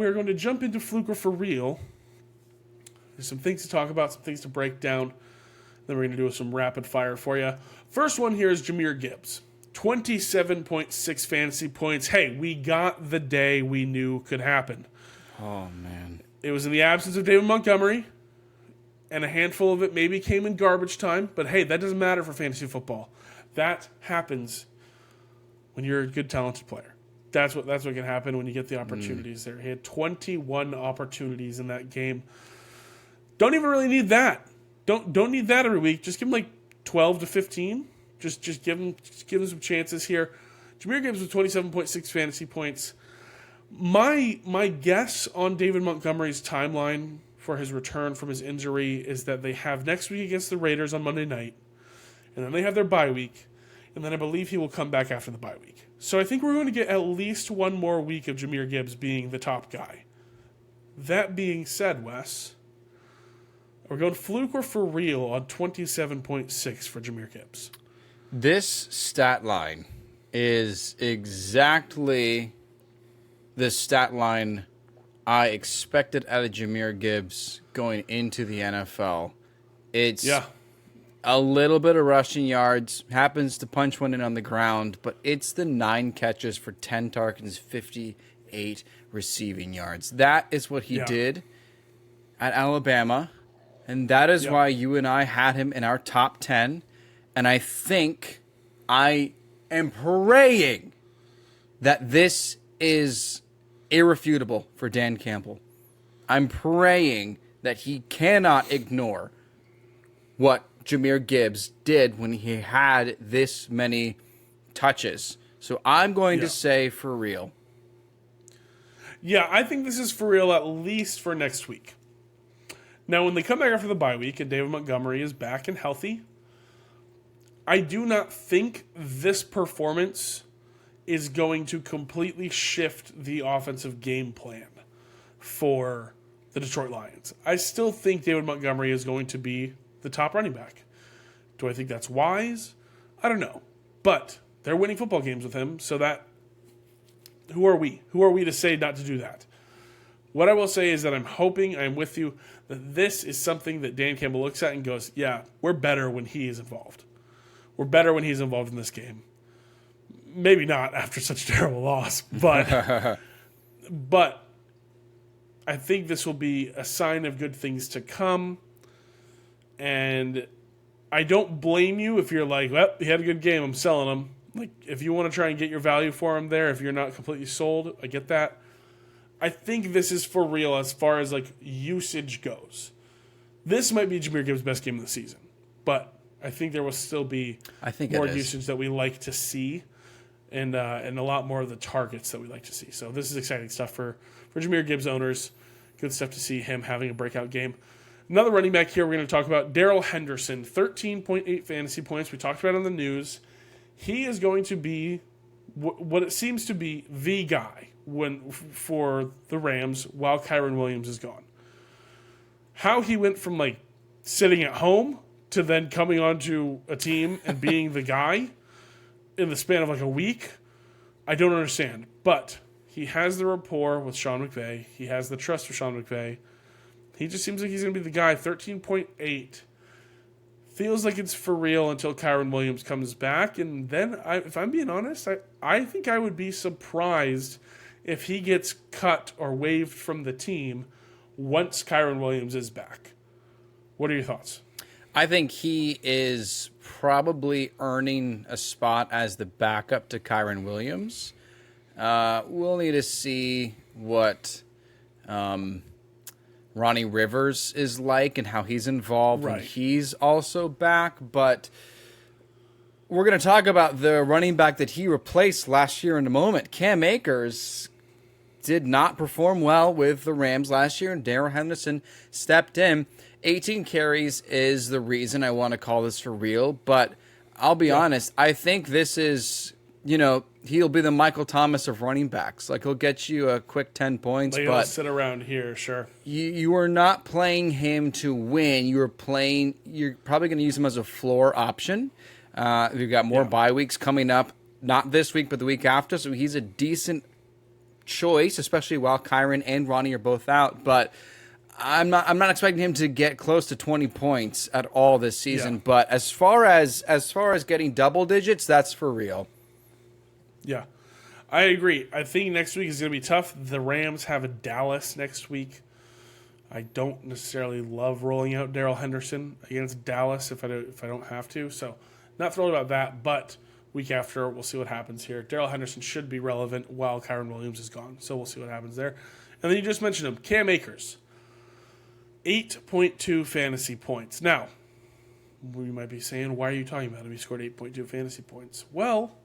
we're going to jump into Fluke for real. There's some things to talk about, some things to break down. Then we're going to do some rapid fire for you. First one here is Jahmyr Gibbs. 27.6 fantasy points. Hey, we got the day we knew could happen. Oh, man. It was in the absence of David Montgomery, and a handful of it maybe came in garbage time. But hey, that doesn't matter for fantasy football. That happens when you're a good, talented player. That's what can happen when you get the opportunities there. He had 21 opportunities in that game. Don't even really need that. Don't need that every week. Just give him like 12 to 15. Just give him some chances here. Jahmyr Gibbs with 27.6 fantasy points. My guess on David Montgomery's timeline for his return from his injury is that they have next week against the Raiders on Monday night, and then they have their bye week, and then I believe he will come back after the bye week. So I think we're going to get at least one more week of Jahmyr Gibbs being the top guy. That being said, Wes, are we going Fluke or for real on 27.6 for Jahmyr Gibbs? This stat line is exactly the stat line I expected out of Jahmyr Gibbs going into the NFL. It's a little bit of rushing yards, happens to punch one in on the ground, but it's the 9 catches for 10 targets, 58 receiving yards. That is what he did at Alabama, and that is why you and I had him in our top 10, and I think I am praying that this is irrefutable for Dan Campbell. I'm praying that he cannot ignore what Jahmyr Gibbs did when he had this many touches. So I'm going to say for real. Yeah, I think this is for real at least for next week. Now, when they come back after the bye week and David Montgomery is back and healthy, I do not think this performance is going to completely shift the offensive game plan for the Detroit Lions. I still think David Montgomery is going to be the top running back. Do I think that's wise? I don't know. But they're winning football games with him, so that who are we? Who are we to say not to do that? What I will say is that I'm with you, that this is something that Dan Campbell looks at and goes, yeah, we're better when he is involved. We're better when he's involved in this game. Maybe not after such a terrible loss, but but I think this will be a sign of good things to come. And I don't blame you if you're like, well, he had a good game, I'm selling him. Like, if you want to try and get your value for him there, if you're not completely sold, I get that. I think this is for real as far as, like, usage goes. This might be Jahmyr Gibbs' best game of the season, but I think there will still be more usage that we like to see and a lot more of the targets that we like to see. So this is exciting stuff for Jahmyr Gibbs owners. Good stuff to see him having a breakout game. Another running back here we're going to talk about, Darrell Henderson, 13.8 fantasy points. We talked about it on the news. He is going to be what it seems to be the guy for the Rams while Kyren Williams is gone. How he went from like sitting at home to then coming onto a team and being the guy in the span of like a week, I don't understand. But he has the rapport with Sean McVay. He has the trust for Sean McVay. He just seems like he's going to be the guy. 13.8. Feels like it's for real until Kyren Williams comes back. And then, if I'm being honest, I think I would be surprised if he gets cut or waived from the team once Kyren Williams is back. What are your thoughts? I think he is probably earning a spot as the backup to Kyren Williams. We'll need to see what Ronnie Rivers is like and how he's involved when he's also back. But we're going to talk about the running back that he replaced last year in a moment. Cam Akers did not perform well with the Rams last year, and Darrell Henderson stepped in. 18 carries is the reason I want to call this for real, but I'll be honest, I think this is, he'll be the Michael Thomas of running backs. Like, he'll get you a quick 10 points, but but sit around here, sure. You are not playing him to win. You're probably going to use him as a floor option. We've got more bye weeks coming up, not this week, but the week after, so he's a decent choice, especially while Kyron and Ronnie are both out. But I'm not expecting him to get close to 20 points at all this season. Yeah. But as far as getting double digits, that's for real. Yeah, I agree. I think next week is going to be tough. The Rams have a Dallas next week. I don't necessarily love rolling out Darrell Henderson against Dallas if I don't have to. So not thrilled about that. But week after, we'll see what happens here. Darrell Henderson should be relevant while Kyron Williams is gone. So we'll see what happens there. And then you just mentioned him, Cam Akers. 8.2 fantasy points. Now, we might be saying, why are you talking about him? He scored 8.2 fantasy points. Well,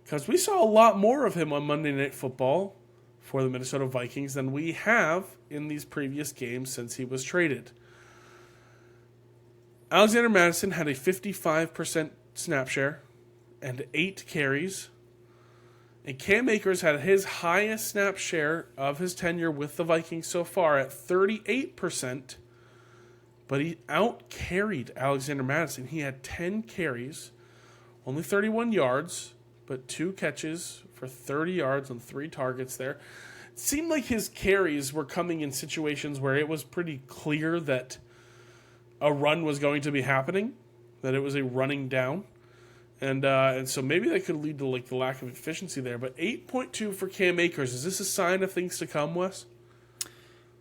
because we saw a lot more of him on Monday Night Football for the Minnesota Vikings than we have in these previous games since he was traded. Alexander Mattison had a 55% snap share and 8 carries. And Cam Akers had his highest snap share of his tenure with the Vikings so far at 38%. But he out-carried Alexander Mattison. He had 10 carries, only 31 yards, but 2 catches for 30 yards on 3 targets there. It seemed like his carries were coming in situations where it was pretty clear that a run was going to be happening, that it was a running down. And so maybe that could lead to like the lack of efficiency there. But 8.2 for Cam Akers. Is this a sign of things to come, Wes?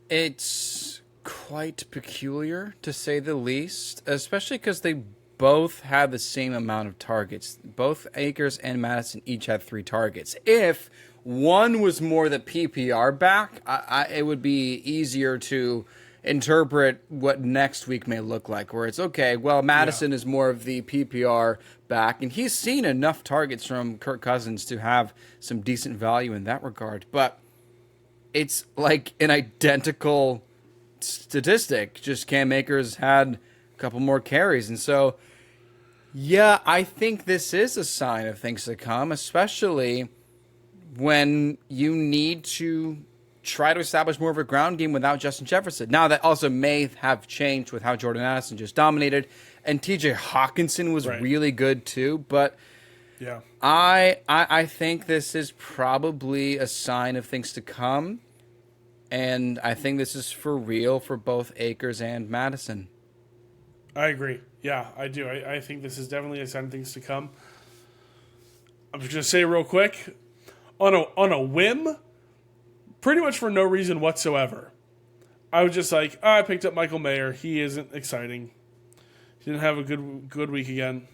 It's quite peculiar, to say the least, especially because they both had the same amount of targets. Both Akers and Mattison each had 3 targets. If one was more the PPR back, it would be easier to interpret what next week may look like, where it's okay, well, Mattison is more of the PPR back, and he's seen enough targets from Kirk Cousins to have some decent value in that regard. But it's like an identical statistic, just Cam Akers had a couple more carries. And so, yeah, I think this is a sign of things to come, especially when you need to try to establish more of a ground game without Justin Jefferson. Now, that also may have changed with how Jordan Addison just dominated, and TJ Hawkinson was really good too. But yeah, I think this is probably a sign of things to come, and I think this is for real for both Akers and Mattison. I agree. Yeah, I do. I think this is definitely a sign of things to come. I'm just going to say real quick, on a whim, pretty much for no reason whatsoever, I was just like, I picked up Michael Mayer. He isn't exciting. He didn't have a good week again.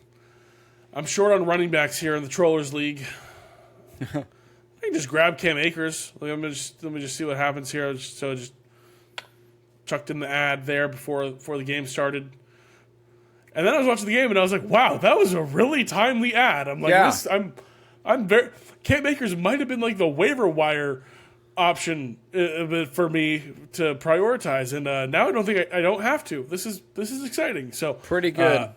I'm short on running backs here in the Trollers League. I can just grab Cam Akers. Let me just see what happens here. So I just chucked in the ad there before the game started. And then I was watching the game and I was like, wow, that was a really timely ad. I'm like, I'm very Cam Akers might have been like the waiver wire option for me to prioritize, and now I don't think I don't have to. This is exciting. So pretty good.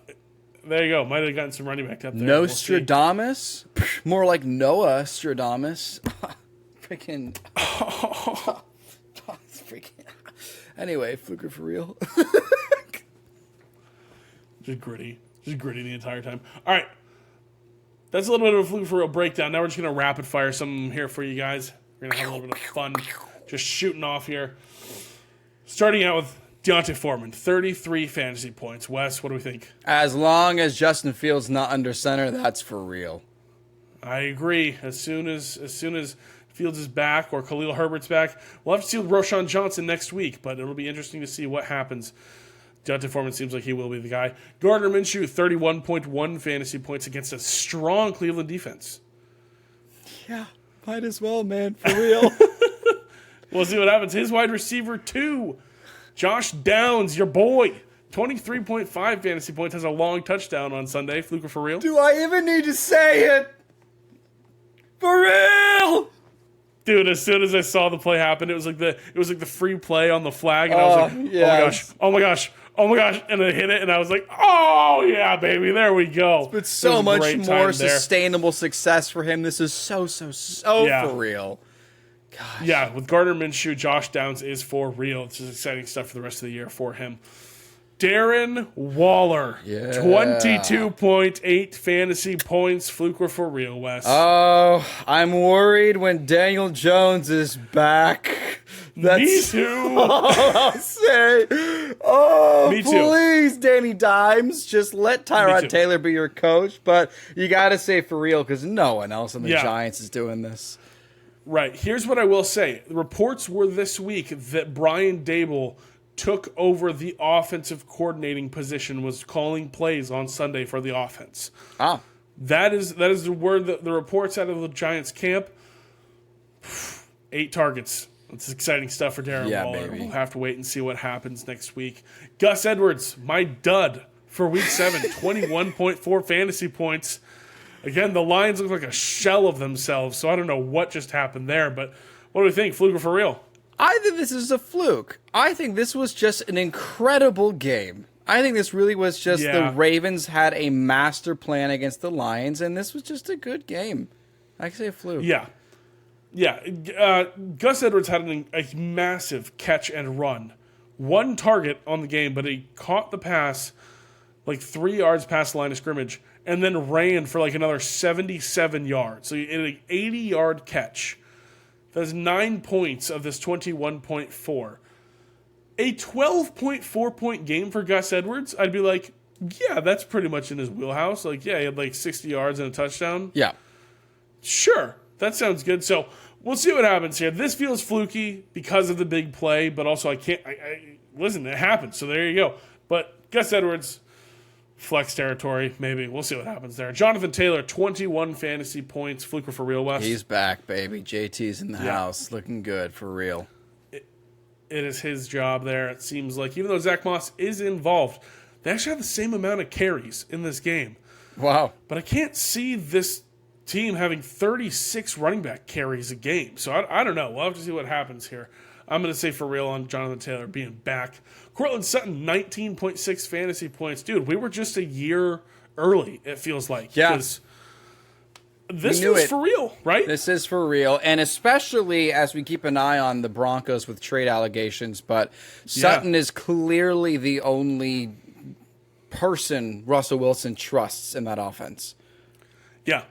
There you go. Might have gotten some running back up there. Nostradamus, more like Noah Stradamus. Freaking. Freaking. Anyway, Fluke for real. Just gritty the entire time. All right, that's a little bit of a Fluke for real breakdown. Now we're just gonna rapid fire some here for you guys. We're going to have a little bit of fun just shooting off here. Starting out with D'Onta Foreman, 33 fantasy points. Wes, what do we think? As long as Justin Fields not under center, that's for real. I agree. As soon as Fields is back or Khalil Herbert's back, we'll have to see with Roshan Johnson next week, but it'll be interesting to see what happens. D'Onta Foreman seems like he will be the guy. Gardner Minshew, 31.1 fantasy points against a strong Cleveland defense. Yeah. Might as well, man, for real. We'll see what happens. His wide receiver, 2, Josh Downs, your boy, 23.5 fantasy points, has a long touchdown on Sunday. Fluke for real? Do I even need to say it? For real? Dude, as soon as I saw the play happen, it was like the free play on the flag, and I was like, oh my gosh. And I hit it, and I was like, oh, yeah, baby, there we go. It's so much more sustainable success for him. This is so for real. Gosh. Yeah, with Gardner Minshew, Josh Downs is for real. This is exciting stuff for the rest of the year for him. Darren Waller, Yeah. 22.8 fantasy points. Fluke or for real, Wes? Oh, I'm worried when Daniel Jones is back. Me too. all I'll say. Oh, Me too. please, Danny Dimes, just let Tyrod Taylor be your coach. But you got to say for real because no one else in the Giants is doing this. Right. Here's what I will say. The reports were this week that Brian Daboll took over the offensive coordinating position, was calling plays on Sunday for the offense. Ah. That is the word that the reports out of the Giants camp. 8 targets. That's exciting stuff for Darren Waller. Baby. We'll have to wait and see what happens next week. Gus Edwards, my dud for week 7, 21.4 fantasy points. Again, the Lions look like a shell of themselves, so I don't know what just happened there, but what do we think? Fluke or for real? I think this is a fluke. I think this was just an incredible game. I think this really was just the Ravens had a master plan against the Lions, and this was just a good game. I can say a fluke. Yeah. Gus Edwards had a massive catch and run. 1 target on the game, but he caught the pass like 3 yards past the line of scrimmage and then ran for like another 77 yards. So he had an 80-yard catch. That's 9 points of this 21.4. A 12.4-point game for Gus Edwards, I'd be like, yeah, that's pretty much in his wheelhouse. Like, yeah, he had like 60 yards and a touchdown. Yeah. Sure, that sounds good. So we'll see what happens here. This feels fluky because of the big play, but also listen, it happened. So there you go. But Gus Edwards, flex territory, maybe. We'll see what happens there. Jonathan Taylor, 21 fantasy points. Fluke or for real, Wes? He's back, baby. JT's in the house. Looking good, for real. It is his job there, it seems like. Even though Zach Moss is involved, they actually have the same amount of carries in this game. Wow. But I can't see this team having 36 running back carries a game. So I don't know. We'll have to see what happens here. I'm going to say for real on Jonathan Taylor being back. Courtland Sutton, 19.6 fantasy points. Dude, we were just a year early, it feels like. Yeah. This is for real, right? This is for real, and especially as we keep an eye on the Broncos with trade allegations, but Sutton is clearly the only person Russell Wilson trusts in that offense. Yeah,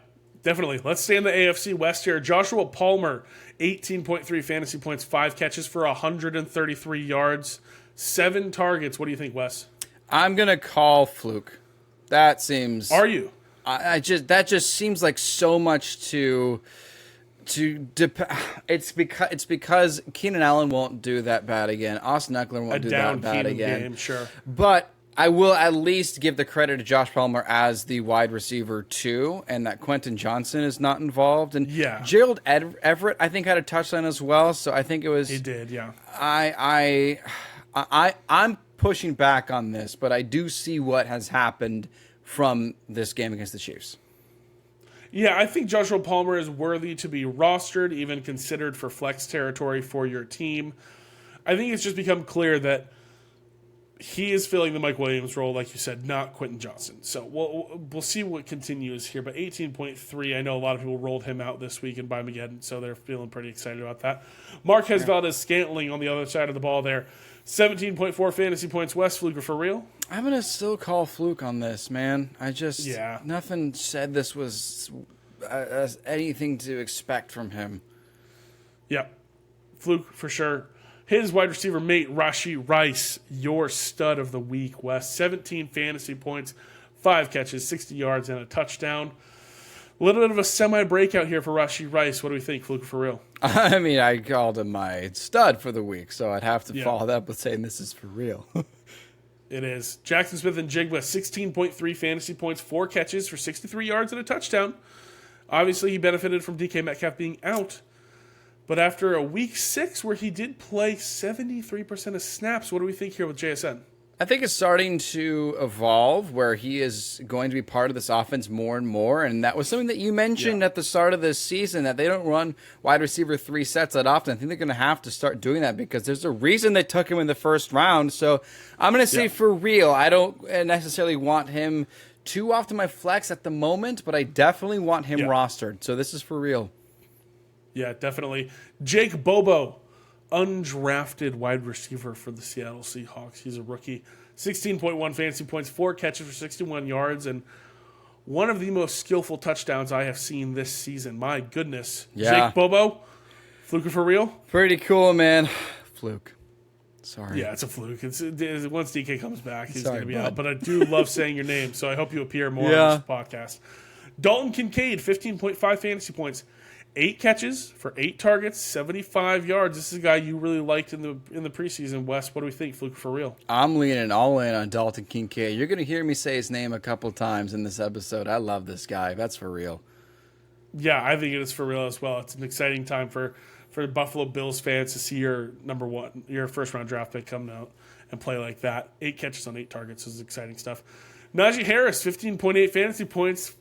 definitely. Let's stay in the AFC West here. Joshua Palmer, 18.3 fantasy points, 5 catches for 133 yards, 7 targets. What do you think, Wes? I'm going to call fluke. That seems... Are you? That just seems like so much it's because Keenan Allen won't do that bad again. Austin Ekeler won't do that bad again. Game, sure. But I will at least give the credit to Josh Palmer as the wide receiver too, and that Quentin Johnson is not involved. And Gerald Everett, I think, had a touchdown as well. So I think it was he did. Yeah. I'm pushing back on this, but I do see what has happened from this game against the Chiefs. Yeah, I think Joshua Palmer is worthy to be rostered, even considered for flex territory for your team. I think it's just become clear that he is filling the Mike Williams role, like you said, not Quentin Johnson. So we'll see what continues here. But 18.3, I know a lot of people rolled him out this week in Buymageddon, so they're feeling pretty excited about that. Marquez Valdes-Scantling on the other side of the ball there. 17.4 fantasy points. Wes, Fluke for real? I'm going to still call fluke on this, man. Nothing said this was anything to expect from him. Yeah, fluke for sure. His wide receiver mate, Rashee Rice, your stud of the week, Wes. 17 fantasy points, 5 catches, 60 yards, and a touchdown. A little bit of a semi-breakout here for Rashee Rice. What do we think, Fluke, for real? I mean, I called him my stud for the week, so I'd have to follow that up with saying this is for real. It is. Jaxon Smith-Njigba, 16.3 fantasy points, 4 catches for 63 yards and a touchdown. Obviously, he benefited from DK Metcalf being out. But after a week 6 where he did play 73% of snaps, what do we think here with JSN? I think it's starting to evolve where he is going to be part of this offense more and more. And that was something that you mentioned at the start of this season, that they don't run wide receiver 3 sets that often. I think they're going to have to start doing that because there's a reason they took him in the first round. So I'm going to say for real, I don't necessarily want him too often my flex at the moment, but I definitely want him rostered. So this is for real. Yeah, definitely. Jake Bobo, undrafted wide receiver for the Seattle Seahawks. He's a rookie. 16.1 fantasy points, 4 catches for 61 yards, and one of the most skillful touchdowns I have seen this season. My goodness. Yeah. Jake Bobo, Fluke for real? Pretty cool, man. Fluke. Sorry. Yeah, it's a fluke. Once DK comes back, he's going to be bud. out. But I do love saying your name, so I hope you appear more on this podcast. Dalton Kincaid, 15.5 fantasy points, 8 catches for 8 targets, 75 yards. This is a guy you really liked in the preseason. Wes, what do we think? Fluke for real? I'm leaning all in on Dalton Kincaid. You're going to hear me say his name a couple times in this episode. I love this guy. That's for real. Yeah, I think it is for real as well. It's an exciting time for Buffalo Bills fans to see your your first round draft pick come out and play like that. 8 catches on 8 targets is exciting stuff. Najee Harris, 15.8 fantasy points,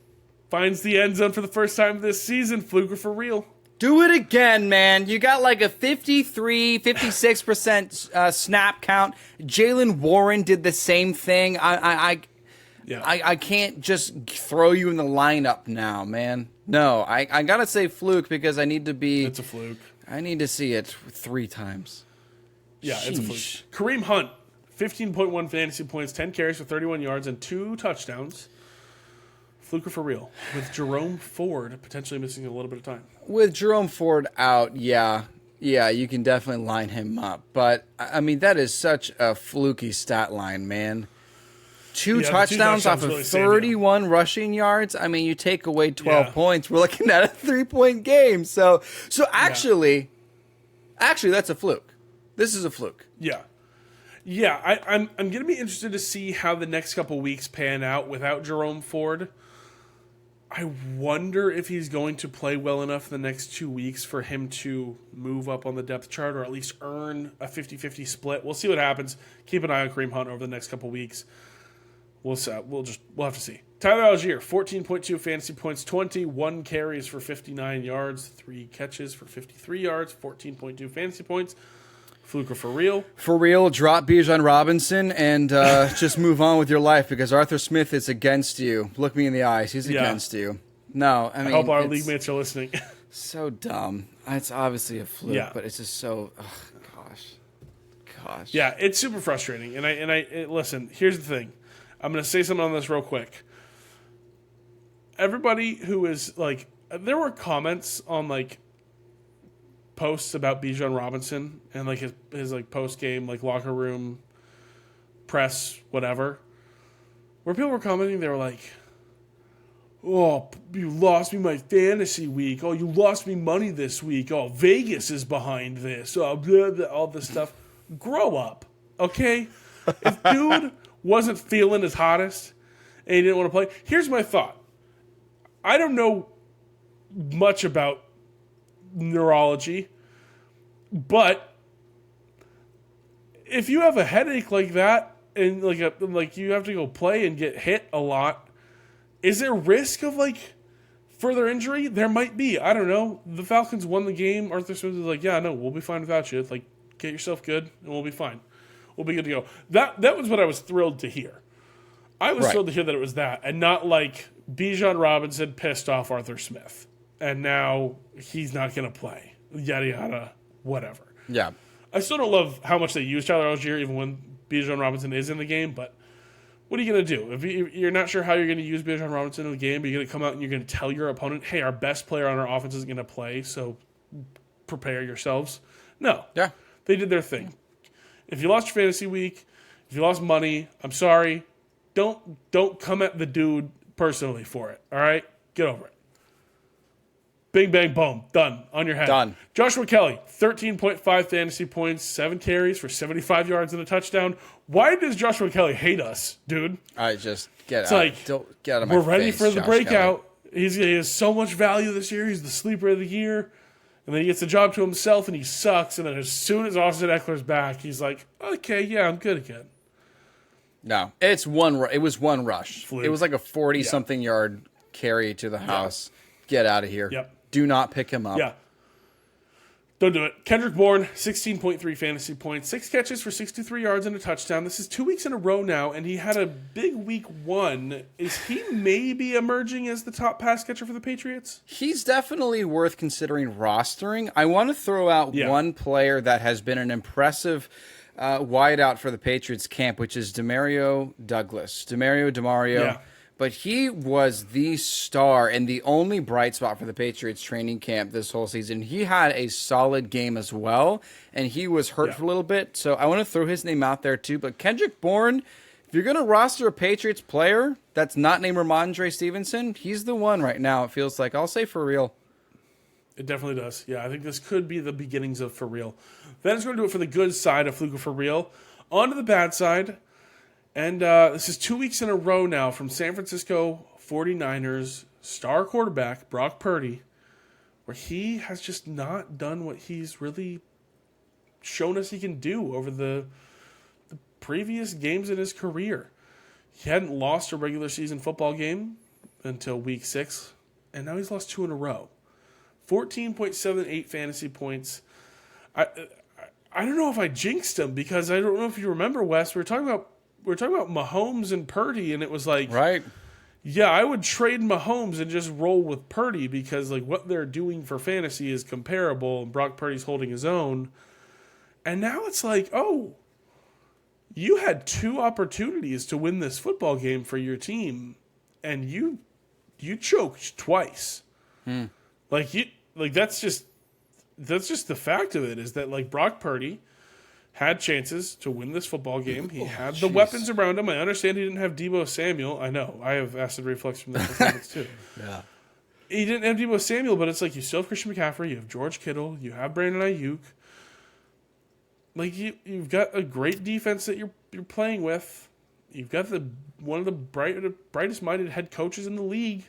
finds the end zone for the first time this season. Fluke for real. Do it again, man. You got like a 56% snap count. Jaylen Warren did the same thing. I can't just throw you in the lineup now, man. No, I got to say Fluke because I need to be... It's a fluke. I need to see it 3 times. Yeah, Sheesh. it's a fluke. Kareem Hunt, 15.1 fantasy points, 10 carries for 31 yards, and 2 touchdowns. Fluke for real. With Jerome Ford potentially missing a little bit of time. With Jerome Ford out, yeah, you can definitely line him up. But, I mean, that is such a fluky stat line, man. 2 touchdowns off of really 31 rushing yards. I mean, you take away 12 points. We're looking at a 3-point game. So actually, that's a fluke. This is a fluke. Yeah. Yeah, I'm going to be interested to see how the next couple weeks pan out without Jerome Ford. I wonder if he's going to play well enough the next 2 weeks for him to move up on the depth chart or at least earn a 50-50 split. We'll see what happens. Keep an eye on Kareem Hunt over the next couple weeks. We'll have to see. Tyler Allgeier, 14.2 fantasy points, 21 carries for 59 yards, 3 catches for 53 yards, 14.2 fantasy points. Fluke for real? For real, drop Bijan Robinson and just move on with your life because Arthur Smith is against you. Look me in the eyes. He's against you. No, I mean... I hope our league mates are listening. So dumb. It's obviously a fluke, but it's just so... Gosh. Yeah, it's super frustrating. Listen, here's the thing. I'm going to say something on this real quick. Everybody who is, like... There were comments on, like... posts about Bijan Robinson and like his like post game like locker room press whatever, where people were commenting. They were like, "Oh, you lost me my fantasy week. Oh, you lost me money this week. Oh, Vegas is behind this. Oh, blah, blah, all this stuff." Grow up, okay? If dude wasn't feeling his hottest and he didn't want to play, here's my thought. I don't know much about neurology, but if you have a headache like that and like you have to go play and get hit a lot, is there risk of like further injury? There might be. I don't know. The Falcons won the game. Arthur Smith was like, "Yeah, no, we'll be fine without you. It's like, get yourself good and we'll be fine. We'll be good to go." That was what I was thrilled to hear. I was thrilled to hear that it was that and not like Bijan Robinson pissed off Arthur Smith and now he's not going to play. Yada, yada, whatever. Yeah. I still don't love how much they use Tyler Allgeier even when Bijan Robinson is in the game, but what are you going to do? If you're not sure how you're going to use Bijan Robinson in the game, but you're going to come out and you're going to tell your opponent, "Hey, our best player on our offense is going to play, so prepare yourselves." No. Yeah. They did their thing. If you lost your fantasy week, if you lost money, I'm sorry. Don't come at the dude personally for it, all right? Get over it. Bing, bang, boom. Done. On your head. Done. Joshua Kelley, 13.5 fantasy points, 7 carries for 75 yards and a touchdown. Why does Joshua Kelley hate us, dude? I just get It's out. like, Don't get out of my we're ready face, for the Josh breakout. He has so much value this year. He's the sleeper of the year. And then he gets the job to himself and he sucks. And then as soon as Austin Ekeler's back, he's like, "Okay, yeah, I'm good again." No, it was one rush. Fluke. It was like a 40-something yard carry to the house. Get out of here. Yep. Do not pick him up. Yeah. Don't do it. Kendrick Bourne, 16.3 fantasy points, 6 catches for 63 yards and a touchdown. This is 2 weeks in a row now, and he had a big week 1. Is he maybe emerging as the top pass catcher for the Patriots? He's definitely worth considering rostering. I want to throw out one player that has been an impressive wideout for the Patriots camp, which is Demario. Yeah. But he was the star and the only bright spot for the Patriots training camp this whole season. He had a solid game as well, and he was hurt for a little bit. So I want to throw his name out there too. But Kendrick Bourne, if you're going to roster a Patriots player that's not named Ramondre Stevenson, he's the one right now, it feels like. I'll say for real. It definitely does. Yeah, I think this could be the beginnings of for real. That is going to do it for the good side of Fluke for real. On to the bad side. And this is 2 weeks in a row now from San Francisco 49ers star quarterback Brock Purdy, where he has just not done what he's really shown us he can do over the previous games in his career. He hadn't lost a regular season football game until week 6, and now he's lost 2 in a row. 14.78 fantasy points. I don't know if I jinxed him, because I don't know if you remember, Wes, we were talking about Mahomes and Purdy, and it was like, right? Yeah, I would trade Mahomes and just roll with Purdy, because like what they're doing for fantasy is comparable, and Brock Purdy's holding his own. And now it's like, oh, you had 2 opportunities to win this football game for your team, and you choked twice. That's just the fact of it, is that like Brock Purdy had chances to win this football game. He had the weapons around him. I understand he didn't have Deebo Samuel. I know. I have acid reflux from that performance too. Yeah. He didn't have Deebo Samuel, but it's like you still have Christian McCaffrey, you have George Kittle, you have Brandon Aiyuk. Like you've got a great defense that you're playing with. You've got one of the brightest minded head coaches in the league.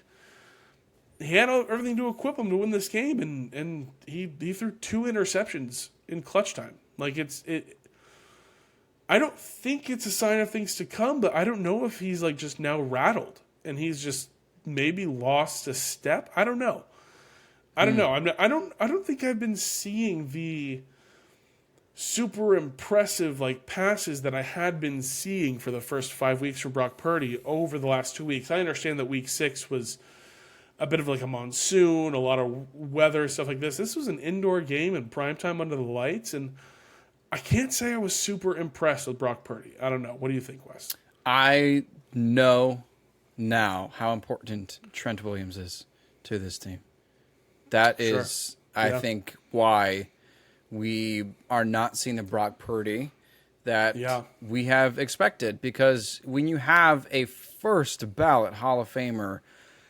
He had everything to equip him to win this game, and he threw 2 interceptions in clutch time. Like I don't think it's a sign of things to come, but I don't know if he's like just now rattled and he's just maybe lost a step. I don't know. I don't think I've been seeing the super impressive like passes that I had been seeing for the first 5 weeks for Brock Purdy over the last 2 weeks. I understand that week 6 was a bit of like a monsoon, a lot of weather, stuff like this. This was an indoor game in primetime under the lights, and I can't say I was super impressed with Brock Purdy. I don't know. What do you think, Wes? I know now how important Trent Williams is to this team. That is, I think, why we are not seeing the Brock Purdy that we have expected. Because when you have a first ballot Hall of Famer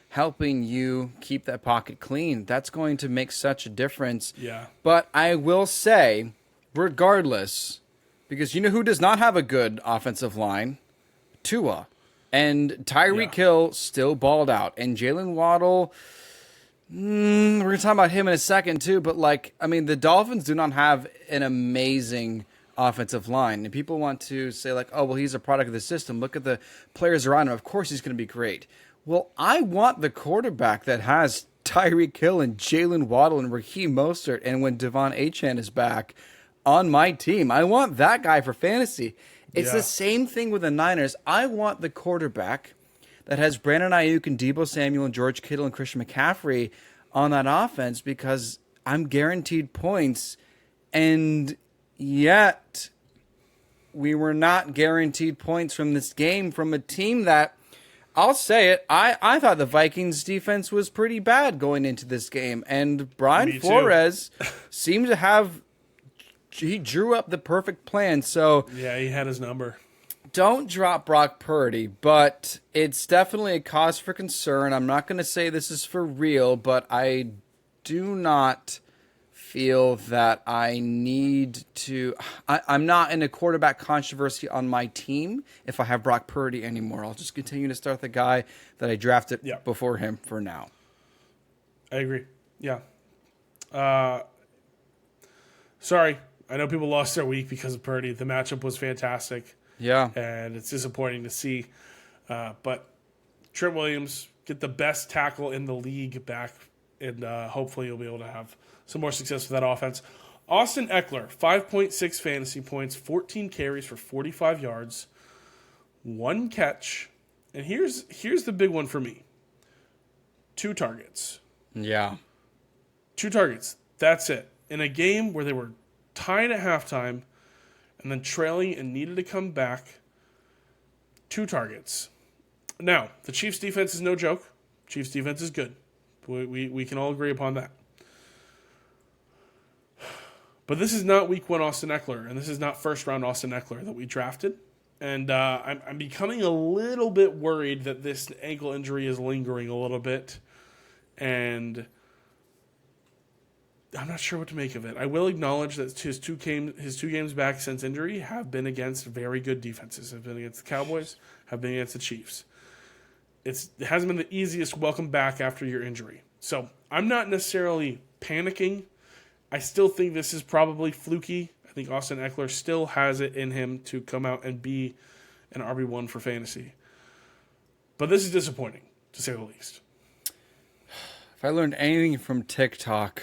helping you keep that pocket clean, that's going to make such a difference. Yeah. But I will say, regardless, because you know who does not have a good offensive line? Tua. And Tyreek Hill still balled out. And Jaylen Waddle, we're going to talk about him in a second too. But the Dolphins do not have an amazing offensive line. And people want to say oh, well, he's a product of the system. Look at the players around him. Of course he's going to be great. Well, I want the quarterback that has Tyreek Hill and Jaylen Waddle and Raheem Mostert, and when Devon Achane is back on my team, I want that guy for fantasy. It's the same thing with the Niners. I want the quarterback that has Brandon Aiyuk and Deebo Samuel and George Kittle and Christian McCaffrey on that offense, because I'm guaranteed points, and yet we were not guaranteed points from this game from a team that, I'll say it, I thought the Vikings defense was pretty bad going into this game. And Brian Flores seemed to have, he drew up the perfect plan. So yeah, he had his number. Don't drop Brock Purdy, but it's definitely a cause for concern. I'm not going to say this is for real, but I do not feel that I need to. I'm not in a quarterback controversy on my team if I have Brock Purdy anymore. I'll just continue to start the guy that I drafted before him for now. I agree. Yeah. Sorry. I know people lost their week because of Purdy. The matchup was fantastic. Yeah. And it's disappointing to see. But Trent Williams, get the best tackle in the league back, and hopefully you'll be able to have some more success with that offense. Austin Ekeler, 5.6 fantasy points, 14 carries for 45 yards, 1 catch. And here's the big one for me. 2 targets. Yeah. 2 targets. That's it. In a game where they were tied at halftime and then trailing and needed to come back, 2 targets. Now, the Chiefs' defense is no joke. Chiefs' defense is good. We can all agree upon that. But this is not week 1 Austin Ekeler, and this is not first-round Austin Ekeler that we drafted. And I'm becoming a little bit worried that this ankle injury is lingering a little bit. And I'm not sure what to make of it. I will acknowledge that his two games back since injury have been against very good defenses. Have been against the Cowboys, have been against the Chiefs. It hasn't been the easiest welcome back after your injury. So I'm not necessarily panicking. I still think this is probably fluky. I think Austin Ekeler still has it in him to come out and be an RB1 for fantasy. But this is disappointing, to say the least. If I learned anything from TikTok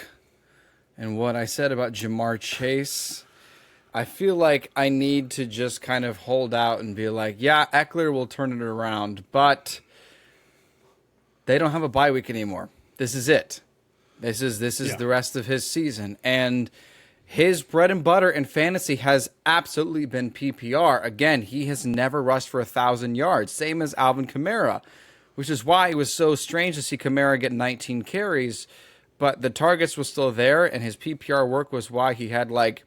and what I said about Ja'Marr Chase, I feel like I need to just kind of hold out and be like, yeah, Ekeler will turn it around, but they don't have a bye week anymore. This is it. This is the rest of his season. And his bread and butter in fantasy has absolutely been PPR. Again, he has never rushed for 1,000 yards, same as Alvin Kamara, which is why it was so strange to see Kamara get 19 carries, but the targets were still there, and his PPR work was why he had like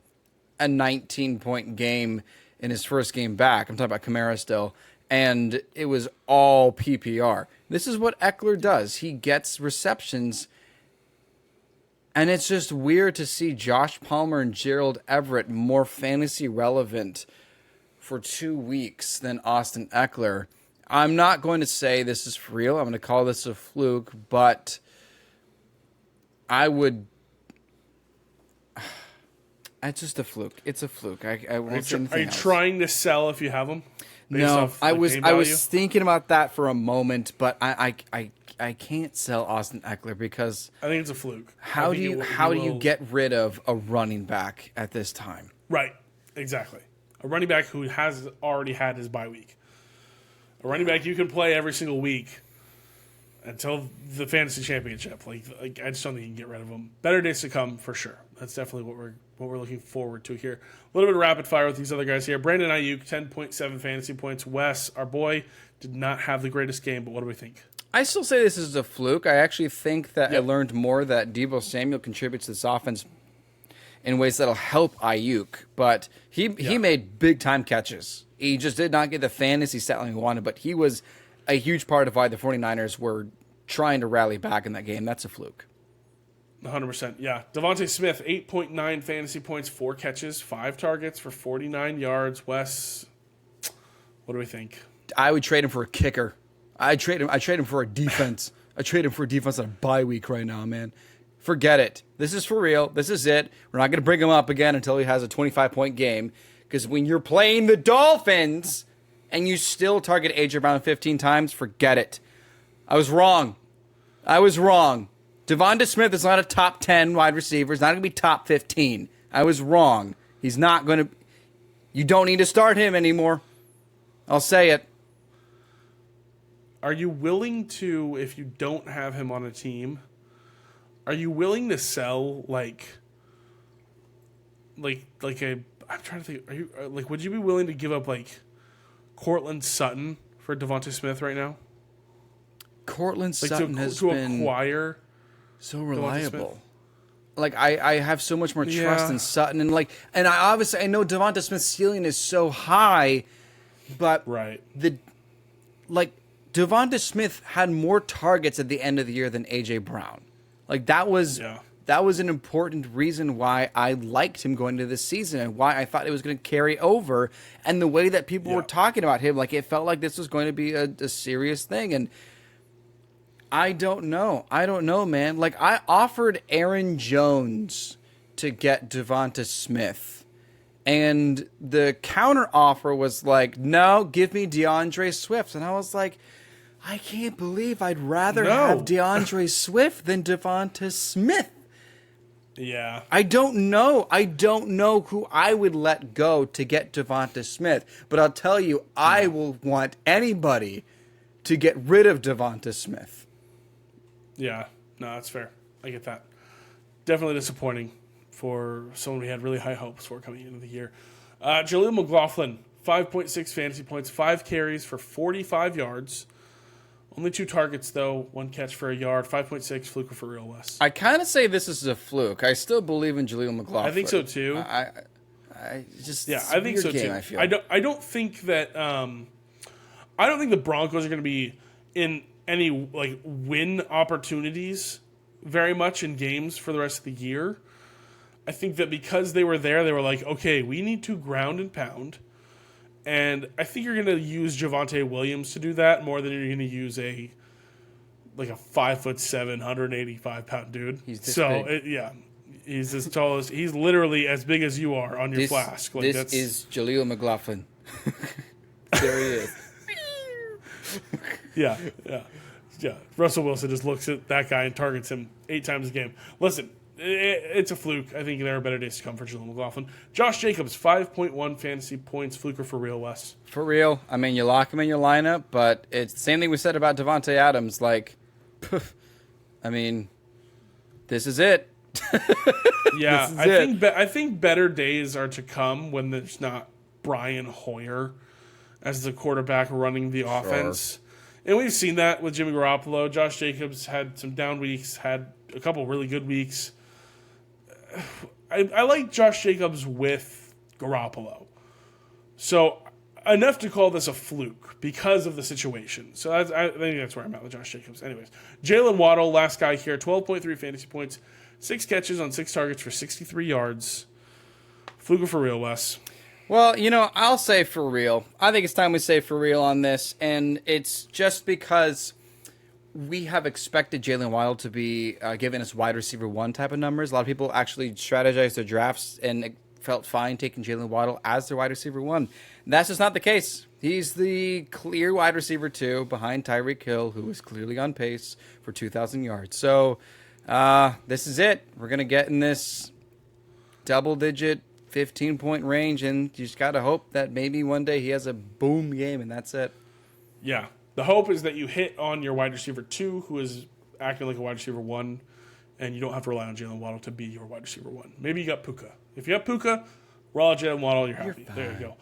a 19-point game in his first game back. I'm talking about Kamara still, and it was all PPR. This is what Ekeler does. He gets receptions. And it's just weird to see Josh Palmer and Gerald Everett more fantasy relevant for 2 weeks than Austin Ekeler. I'm not going to say this is for real. I'm going to call this a fluke, but it's just a fluke. It's a fluke. I won't say anything else. Trying to sell if you have them? No, I was thinking about that for a moment, but I can't sell Austin Ekeler because I think it's a fluke. How do you get rid of a running back at this time? Right, exactly. A running back who has already had his bye week. A running back you can play every single week until the fantasy championship. Like I just don't think you can get rid of him. Better days to come for sure. That's definitely what we're looking forward to here. A little bit of rapid fire with these other guys here. Brandon Aiyuk, 10.7 fantasy points. Wes, our boy, did not have the greatest game, but what do we think? I still say this is a fluke. I actually think that I learned more that Deebo Samuel contributes to this offense in ways that'll help Aiyuk. But he made big-time catches. He just did not get the fantasy settling he wanted, but he was a huge part of why the 49ers were trying to rally back in that game. That's a fluke. 100%, yeah. DeVonta Smith, 8.9 fantasy points, 4 catches, 5 targets for 49 yards. Wes, what do we think? I would trade him for a kicker. I trade him for a defense. I trade him for a defense on a bye week right now, man. Forget it. This is for real. This is it. We're not going to bring him up again until he has a 25-point game. Because when you're playing the Dolphins and you still target A.J. Brown 15 times, forget it. I was wrong. DeVonta Smith is not a top 10 wide receiver. He's not going to be top 15. I was wrong. He's not going to... You don't need to start him anymore. I'll say it. Are you willing to, if you don't have him on a team, are you willing to sell like a... I'm trying to think. Are you would you be willing to give up like Courtland Sutton for DeVonta Smith right now? Courtland Sutton has to been acquire so reliable. Like I have so much more trust in Sutton, and I know DeVonta Smith's ceiling is so high, but DeVonta Smith had more targets at the end of the year than AJ Brown. Like that was an important reason why I liked him going into this season and why I thought it was going to carry over. And the way that people were talking about him, like it felt like this was going to be a serious thing. And I don't know, man. Like I offered Aaron Jones to get DeVonta Smith, and the counter offer was like, no, give me DeAndre Swift. And I was like, I can't believe I'd rather have DeAndre Swift than DeVonta Smith. Yeah. I don't know. I don't know who I would let go to get DeVonta Smith. But I'll tell you, I will want anybody to get rid of DeVonta Smith. Yeah. No, that's fair. I get that. Definitely disappointing for someone we had really high hopes for coming into the year. Jaleel McLaughlin, 5.6 fantasy points, 5 carries for 45 yards. Only 2 targets, though. 1 catch for a yard. 5.6, fluke for real, Wes. I kind of say this is a fluke. I still believe in Jaleel McLaughlin. I think so, too. I just... Yeah, I think so, game, too. I feel. I don't think that... I don't think the Broncos are going to be in any win opportunities very much in games for the rest of the year. I think that because they were there, they were like, okay, we need to ground and pound. And I think you're going to use Javonte Williams to do that more than you're going to use a 5'7", 185-pound dude. He's this big. He's as tall as he's literally as big as you are on your flask. This is Jaleel McLaughlin. There he is. Yeah. Russell Wilson just looks at that guy and targets him 8 times a game. Listen, it's a fluke. I think there are better days to come for Jaleel McLaughlin. Josh Jacobs, 5.1 fantasy points. Fluker for real, Wes. For real. I mean, you lock him in your lineup, but it's the same thing we said about Devontae Adams. I mean, this is it. Yeah, I think better days are to come when there's not Brian Hoyer as the quarterback running the offense. And we've seen that with Jimmy Garoppolo. Josh Jacobs had some down weeks, had a couple really good weeks. I like Josh Jacobs with Garoppolo. So enough to call this a fluke because of the situation. So I think that's where I'm at with Josh Jacobs. Anyways, Jaylen Waddle, last guy here, 12.3 fantasy points, 6 catches on 6 targets for 63 yards. Fluke for real, Wes. Well, I'll say for real. I think it's time we say for real on this, and it's just because we have expected Jaylen Waddle to be giving us wide receiver 1 type of numbers. A lot of people actually strategized their drafts and felt fine taking Jaylen Waddle as their wide receiver 1. That's just not the case. He's the clear wide receiver 2 behind Tyreek Hill, who is clearly on pace for 2,000 yards. So this is it. We're going to get in this double-digit 15-point range, and you just got to hope that maybe one day he has a boom game, and that's it. Yeah. The hope is that you hit on your wide receiver 2, who is acting like a wide receiver 1, and you don't have to rely on Jaylen Waddle to be your wide receiver 1. Maybe you got Puka. If you have Puka, roll out Jaylen Waddle, you're happy. There you go.